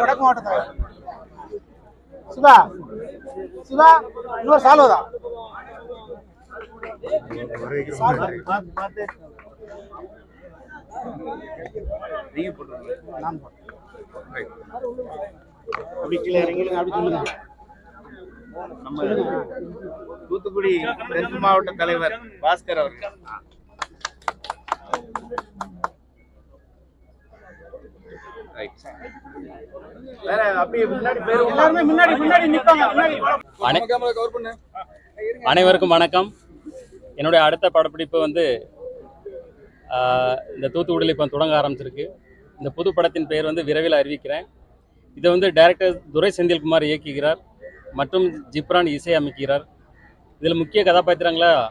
வடக்கு மாவட்டத்தில் சிவா சிவா இன்னொரு சாலுவதா நம்ம தூத்துக்குடி தெற்கு மாவட்ட தலைவர் பாஸ்கர் அவர்கள். அனைவருக்கும் வணக்கம். என்னுடைய அடுத்த படப்பிடிப்பு வந்து இந்த தூத்துக்குடியில் இப்போ தொடங்க ஆரம்பிச்சிருக்கு. இந்த புது படத்தின் பெயர் வந்து விரைவில் அறிவிக்கிறேன். இதை வந்து டைரக்டர் துரை செந்தில்குமார் இயக்குகிறார் மற்றும் ஜிப்ரான் இசை அமைக்கிறார். இதில் முக்கிய கதாபாத்திரங்களாக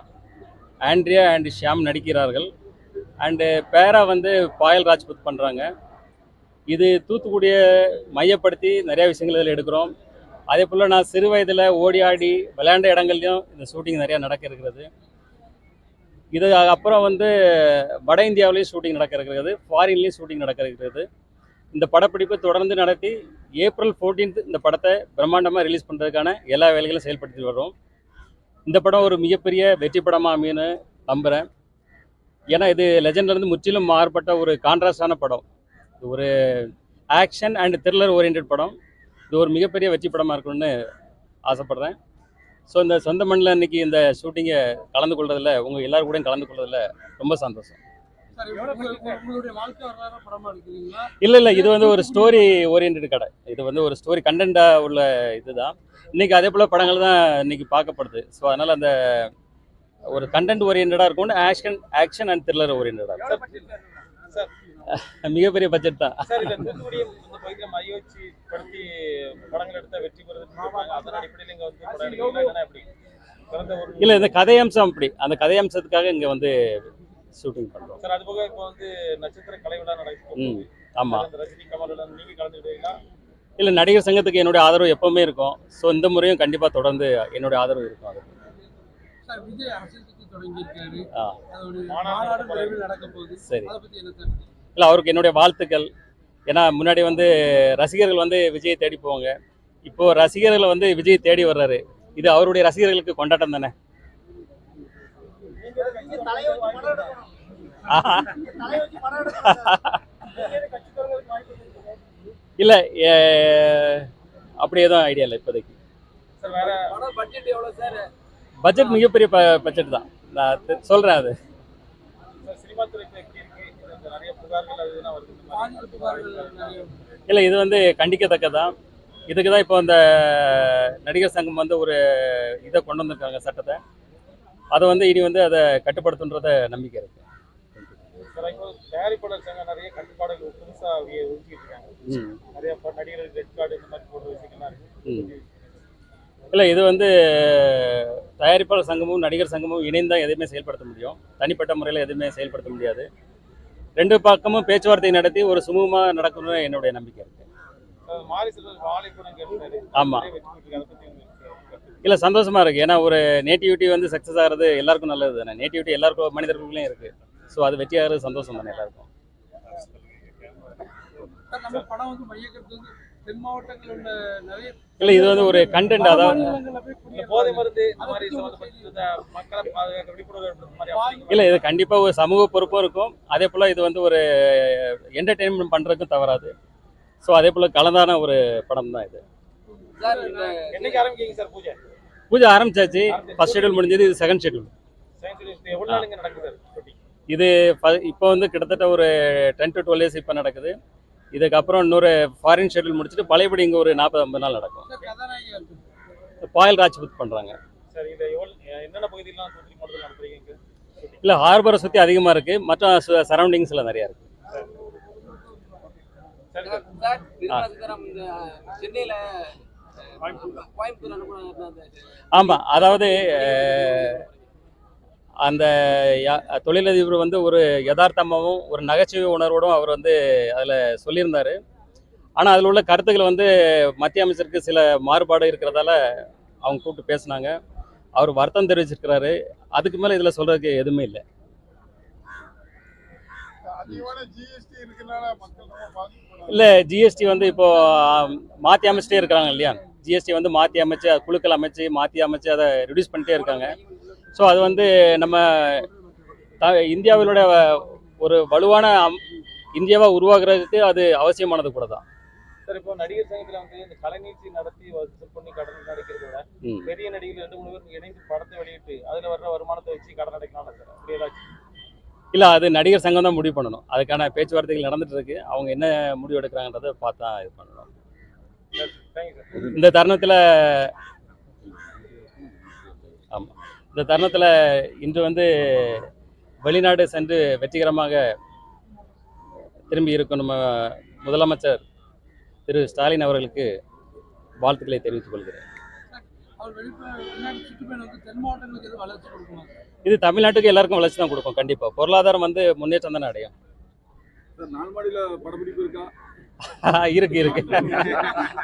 ஆண்ட்ரியா அண்ட் ஷியாம் நடிக்கிறார்கள். அண்டு பேரா வந்து பாயல் ராஜ்புத் பண்ணுறாங்க. இது தூத்துக்குடியை மையப்படுத்தி நிறையா விஷயங்கள் இதில் எடுக்கிறோம். அதே போல் நான் சிறு வயதில் ஓடி ஆடி விளையாண்ட இடங்கள்லையும் இந்த ஷூட்டிங் நிறையா நடக்க இருக்கிறது. இது அப்புறம் வந்து வட இந்தியாவிலையும் ஷூட்டிங் நடக்க இருக்கிறது, ஃபாரின்லேயும் ஷூட்டிங் நடக்க இருக்கிறது. இந்த படப்பிடிப்பு தொடர்ந்து நடத்தி ஏப்ரல் 14 இந்த படத்தை பிரம்மாண்டமாக ரிலீஸ் பண்ணுறதுக்கான எல்லா வேலைகளும் செயல்படுத்தி வர்றோம். இந்த படம் ஒரு மிகப்பெரிய வெற்றி படமாக அமையுன்னு நம்புகிறேன். ஏன்னா இது லெஜண்ட்லேருந்து முற்றிலும் மாறுபட்ட ஒரு கான்ட்ராஸ்டான படம். ஒரு ஆக்ஷன் அண்ட் த்ரில்லர் ஓரியன்ட் படம். இது ஒரு மிகப்பெரிய வெற்றி படமாக இருக்கணும்னு ஆசைப்பட்றேன். ஸோ இந்த சொந்த மண்ணில் இன்றைக்கி இந்த ஷூட்டிங்கை கலந்து கொள்றதில் உங்கள் எல்லோரும் கூட கலந்து கொள்றதில் ரொம்ப சந்தோஷம். இல்லை, இது வந்து ஒரு ஸ்டோரி ஓரியன்ட் கடை. இது வந்து ஒரு ஸ்டோரி கண்டென்ட்டாக உள்ள இதுதான். இன்றைக்கி அதே போல் படங்கள் தான் இன்றைக்கி பார்க்கப்படுது. ஸோ அதனால் அந்த ஒரு கண்டென்ட் ஓரியன்டாக இருக்கும்னு ஆக்ஷன் அண்ட் த்ரில்லர் ஓரியன்டாக இருக்கும். மிகப்பெரிய பட்ஜெட் தான். இல்லை, இந்த கதை அம்சம் அப்படி, அந்த கதை அம்சத்துக்காக இங்கே வந்து ஷூட்டிங் பண்ணுறோம். ஆமாம். இல்லை, நடிகர் சங்கத்துக்கு என்னுடைய ஆதரவு எப்போவுமே இருக்கும். ஸோ இந்த முறையும் கண்டிப்பாக தொடர்ந்து என்னுடைய ஆதரவு இருக்கும். அது சரி. இல்லை, அவருக்கு என்னுடைய வாழ்த்துக்கள். ஏன்னா முன்னாடி வந்து ரசிகர்கள் வந்து விஜயை தேடி போவாங்க. இப்போது ரசிகர்கள் வந்து விஜய் தேடி வர்றாரு. இது அவருடைய ரசிகர்களுக்கு கொண்டாட்டம் தானே. இல்லை, அப்படி எதுவும் ஐடியா இல்லை இப்போதைக்கு. பட்ஜெட் மிகப்பெரிய பட்ஜெட் தான், நான் சொல்கிறேன். அது இல்லை, இது வந்து கண்டிக்கத்தக்கதான். இதுக்கு தான் இப்போ அந்த நடிகர் சங்கம் வந்து ஒரு இதை கொண்டு வந்திருக்காங்க, சட்டத்தை. அதை வந்து இனி வந்து அதை கட்டுப்படுத்துன்றத நம்பிக்கை இருக்கு. இல்லை, இது வந்து தயாரிப்பாளர் சங்கமும் நடிகர் சங்கமும் இணைந்தான் எதுவுமே செயல்படுத்த முடியும். தனிப்பட்ட முறையில் எதுவுமே செயல்படுத்த முடியாது. ரெண்டு பக்கமும் பேச்சுவார்த்தை நடத்தி ஒரு சுமூகமாக நடக்கணும்னு என்னுடைய நம்பிக்கை இருக்கு. ஆமாம். இல்லை, சந்தோஷமாக இருக்குது. ஏன்னா ஒரு நேட்டிவிட்டி வந்து சக்ஸஸ் ஆகிறது எல்லாருக்கும் நல்லது தானே. நேட்டிவிட்டி எல்லாருக்கும் மனிதர்களும் இருக்குது. ஸோ அது வெற்றி ஆகிறது சந்தோஷம் தானே எல்லாருக்கும். இல்லை, இது வந்து ஒரு கண்டென்ட். அதாவது இல்லை, இது கண்டிப்பாக ஒரு சமூக பொறுப்பும் இருக்கும். அதே போல் இது வந்து ஒரு என்டர்டெயின்மெண்ட் பண்ணுறதுக்கும் தவறாது. ஸோ அதே போல் கலந்தான ஒரு படம் தான் இது. பூஜை ஆரம்பிச்சாச்சு. ஃபர்ஸ்ட் ஷெட்யூல் முடிஞ்சது, இது செகண்ட் ஷெட்யூல். இது இப்போ வந்து கிட்டத்தட்ட ஒரு 10 to 12 days இப்போ நடக்குது. இதுக்கப்புறம் இன்னொரு ஃபாரின் ஷெட்யூல் முடிச்சுட்டு பழையபடி இங்கே ஒரு 40-50 நாள் நடக்கும். பாயல் ராஜ்புத் பண்ணுறாங்க. இல்லை, ஹார்பரை சுற்றி அதிகமாக இருக்குது. மற்ற சரௌண்டிங்ஸில் நிறையா இருக்குது. ஆமாம், அதாவது அந்த தொழிலதிபர் வந்து ஒரு யதார்த்தமாகவும் ஒரு நகைச்சுவை உணர்வோடும் அவர் வந்து அதில் சொல்லியிருந்தார். ஆனால் அதில் உள்ள கருத்துக்கள் வந்து மத்திய அமைச்சருக்கு சில மாறுபாடு இருக்கிறதால அவங்க கூப்பிட்டு பேசுனாங்க. அவர் வருத்தம் தெரிவிச்சிருக்கிறாரு. அதுக்கு மேலே இதில் சொல்கிறதுக்கு எதுவுமே இல்லை. இல்லை, ஜிஎஸ்டி வந்து இப்போது மாற்றி அமைச்சிட்டே இருக்கிறாங்க இல்லையா? ஜிஎஸ்டி வந்து மாற்றி அமைச்சு குழுக்கள் மாற்றி அமைச்சு அதை ரிடியூஸ் பண்ணிட்டே இருக்காங்க. ஸோ அது வந்து நம்ம இந்தியாவிலோட ஒரு வலுவான இந்தியாவாக உருவாக்குறதுக்கு அது அவசியமானது கூட தான். சார், இப்போ நடிகர் சங்கத்துல வந்து இந்த கலைநீட்சி நடத்தி வசூல் பண்ணி கடன் அடைக்கிறத விட பெரிய நடிகர்கள் 2-3 பேர் இணைந்து படத்தை வெளியிட்டு அதுல வர்ற வருமானத்தை வச்சு கடன் அடைக்கலாம் சார், அப்படி ஏதாச்சும்? இல்லை, அது நடிகர் சங்கம் தான் முடிவு பண்ணணும். அதுக்கான பேச்சுவார்த்தைகள் நடந்துட்டு இருக்கு. அவங்க என்ன முடிவு எடுக்கிறாங்கன்றதை பார்த்து தான் இது பண்ணணும். இந்த தருணத்தில் ஆமாம், இந்த தருணத்தில் இன்று வந்து வெளிநாடு சென்று வெற்றிகரமாக திரும்பி இருக்கும் நம்ம முதலமைச்சர் திரு ஸ்டாலின் அவர்களுக்கு வாழ்த்துக்களை தெரிவித்துக் கொள்கிறேன். இது தமிழ்நாட்டுக்கு எல்லாருக்கும் வளர்ச்சி தான் கொடுக்கும். கண்டிப்பாக பொருளாதாரம் வந்து முன்னேற்றம் தானே அடையும். இருக்கு இருக்கு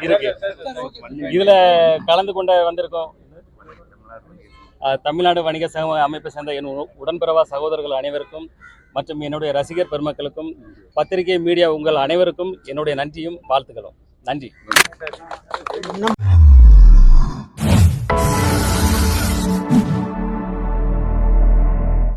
இருக்கு. இதுல கலந்து கொண்ட வந்திருக்கோம் தமிழ்நாடு வணிக சங்க அமைப்பை சேர்ந்த என் உடன்பிறவா சகோதரர்கள் அனைவருக்கும் மற்றும் என்னுடைய ரசிகர் பெருமக்களுக்கும் பத்திரிகை மீடியா உங்கள் அனைவருக்கும் என்னுடைய நன்றியும் வாழ்த்துக்களும். நன்றி.